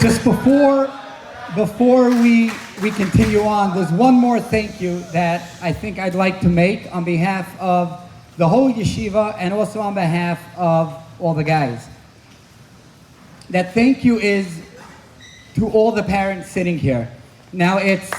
Just before we continue on, there's one more thank you that I think I'd like to make on behalf of the whole yeshiva and also on behalf of all the guys. That thank you is to all the parents sitting here. Now it's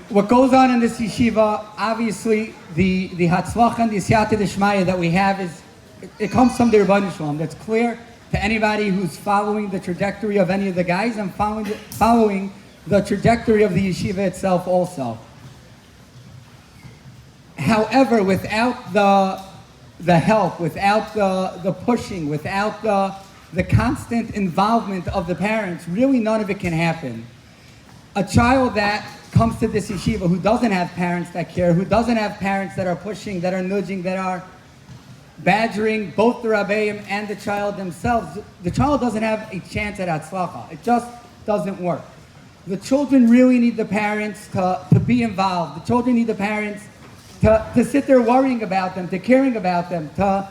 what goes on in this yeshiva, obviously, the hatzlacha and the siyata d'shmaya that we have it comes from the Rabbi Shalom. That's clear to anybody who's following the trajectory of any of the guys and following the trajectory of the yeshiva itself also. However, without the help, without the pushing, without the constant involvement of the parents, really none of it can happen. A child that comes to this yeshiva who doesn't have parents that care, who doesn't have parents that are pushing, that are nudging, that are badgering both the Rabbeim and the child themselves, the child doesn't have a chance at Hatzlacha. It just doesn't work. The children really need the parents to be involved. The children need the parents to sit there worrying about them, to caring about them, to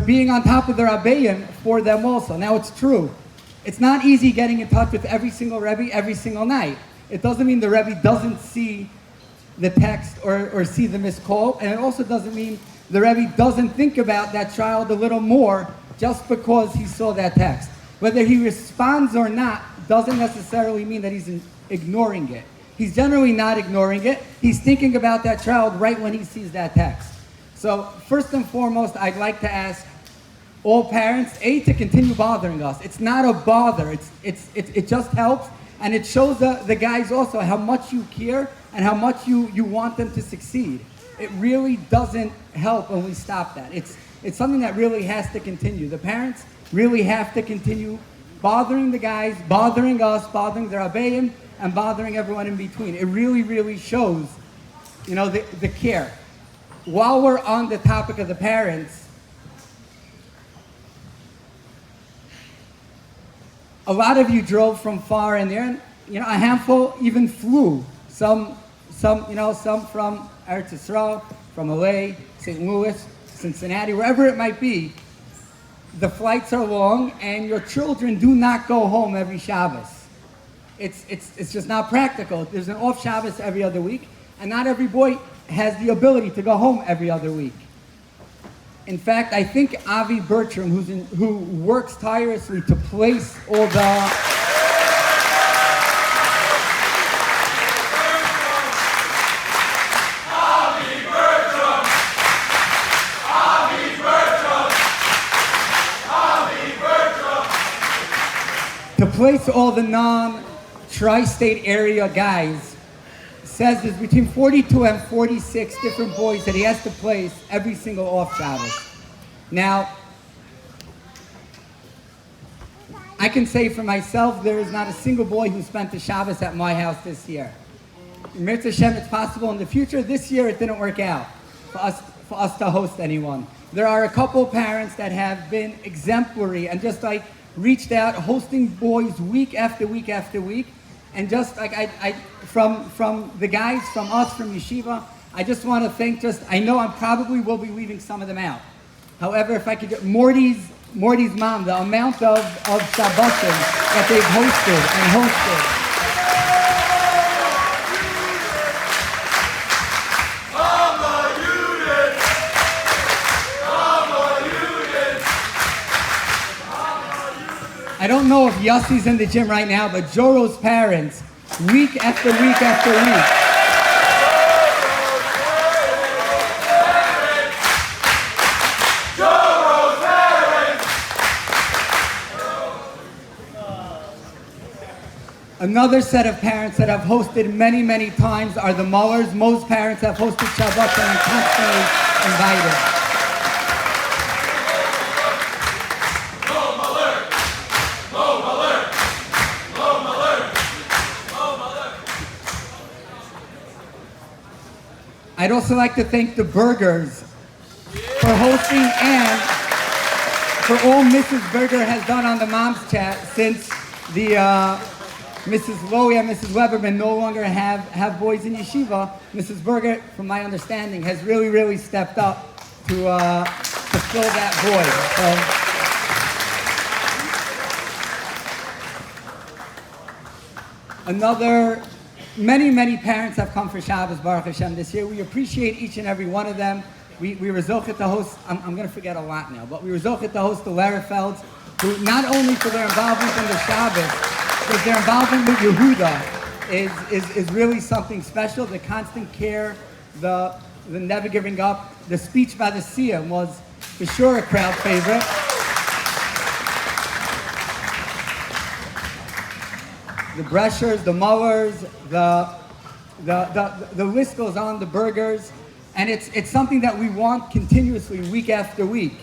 being on top of the Rabbeim for them also. Now it's true. It's not easy getting in touch with every single Rebbe every single night. It doesn't mean the Rebbe doesn't see the text or see the missed call, and it also doesn't mean the Rebbe doesn't think about that child a little more just because he saw that text. Whether he responds or not doesn't necessarily mean that he's ignoring it. He's generally not ignoring it. He's thinking about that child right when he sees that text. So first and foremost, I'd like to ask all parents, to continue bothering us. It's not a bother. It just helps. And it shows the guys also how much you care and how much you want them to succeed. It really doesn't help when we stop that. It's something that really has to continue. The parents really have to continue bothering the guys, bothering us, bothering the Rabbeim, and bothering everyone in between. It really, really shows, the care. While we're on the topic of the parents, a lot of you drove from far in there, and a handful even flew. Some from Eretz Yisrael, from LA, St. Louis, Cincinnati, wherever it might be. The flights are long, and your children do not go home every Shabbos. It's just not practical. There's an off Shabbos every other week, and not every boy has the ability to go home every other week. In fact, I think Avi Bertram, who works tirelessly to place all the non-tri-state area guys, says there's between 42 and 46 different boys that he has to place every single off Shabbos. Now, I can say for myself, there is not a single boy who spent the Shabbos at my house this year. Mirza Hashem, it's possible in the future. This year, it didn't work out for us to host anyone. There are a couple parents that have been exemplary and just reached out, hosting boys week after week after week. And just from the guys, from us, from Yeshiva, I just want to thank I know I probably will be leaving some of them out. However, if I could get Morty's mom, the amount of Shabbosim that they've hosted. I don't know if Yossi's in the gym right now, but Joro's parents, week after week after week. Joro's parents! Another set of parents that have hosted many, many times are the Mullers. Most parents have hosted Shabbat and are constantly invited. I'd also like to thank the Bergers for hosting and for all Mrs. Berger has done on the Moms Chat since the Mrs. Lowy and Mrs. Weberman no longer have boys in yeshiva. Mrs. Berger, from my understanding, has really stepped up to fill that void. So, many parents have come for Shabbos, Baruch Hashem, this year. We appreciate each and every one of them. We were zochet to host, I'm going to forget a lot now, but we were zochet to host the Lerfelds, who not only for their involvement in the Shabbos, but their involvement with Yehuda is really something special. The constant care, the never giving up. The speech by the Siyam was for sure a crowd favorite. The Breshers, the Mullers, the list goes on, the Burgers, and it's something that we want continuously, week after week.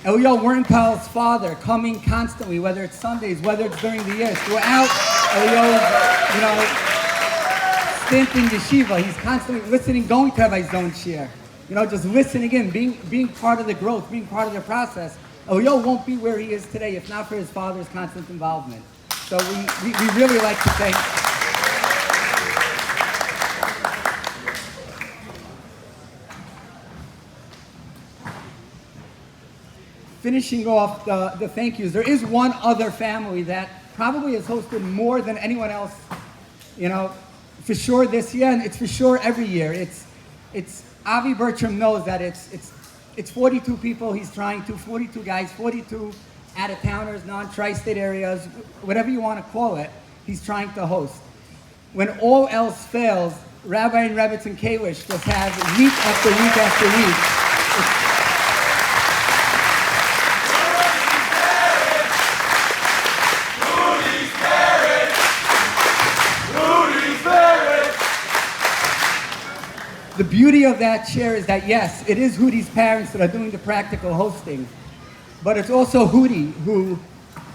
Elio Wernpal's father coming constantly, whether it's Sundays, whether it's during the year, throughout Elio's, stint in yeshiva, he's constantly listening, going to Rabbi Zon's shir, just listening in, being part of the growth, being part of the process. Elio won't be where he is today if not for his father's constant involvement. So we really like to thank. Finishing off the thank yous, there is one other family that probably has hosted more than anyone else, for sure this year, and it's for sure every year. It's Avi Bertram knows that it's 42 people he's trying to, 42 guys, 42 out-of-towners, non-tri-state areas, whatever you want to call it, he's trying to host. When all else fails, Rabbi and Rebbetzin Kalish just have week after week after week. The beauty of that share is that, yes, it is Hootie's parents that are doing the practical hosting, but it's also Hootie who,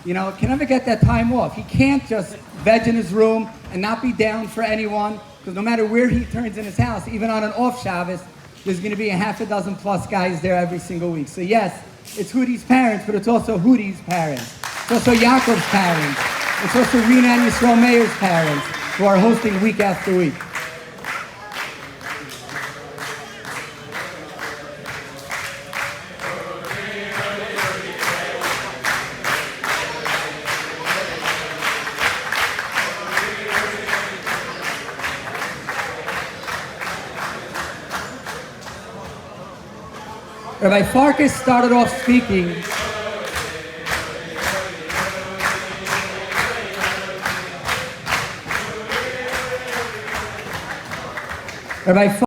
can never get that time off. He can't just veg in his room and not be down for anyone, because no matter where he turns in his house, even on an off Shabbos, there's going to be a half a dozen plus guys there every single week. So yes, it's Hootie's parents, but it's also Hootie's parents. It's also Yaakov's parents. It's also Rina and Yisrael Meir's parents who are hosting week after week. Rabbi Farkas started off speaking. Rabbi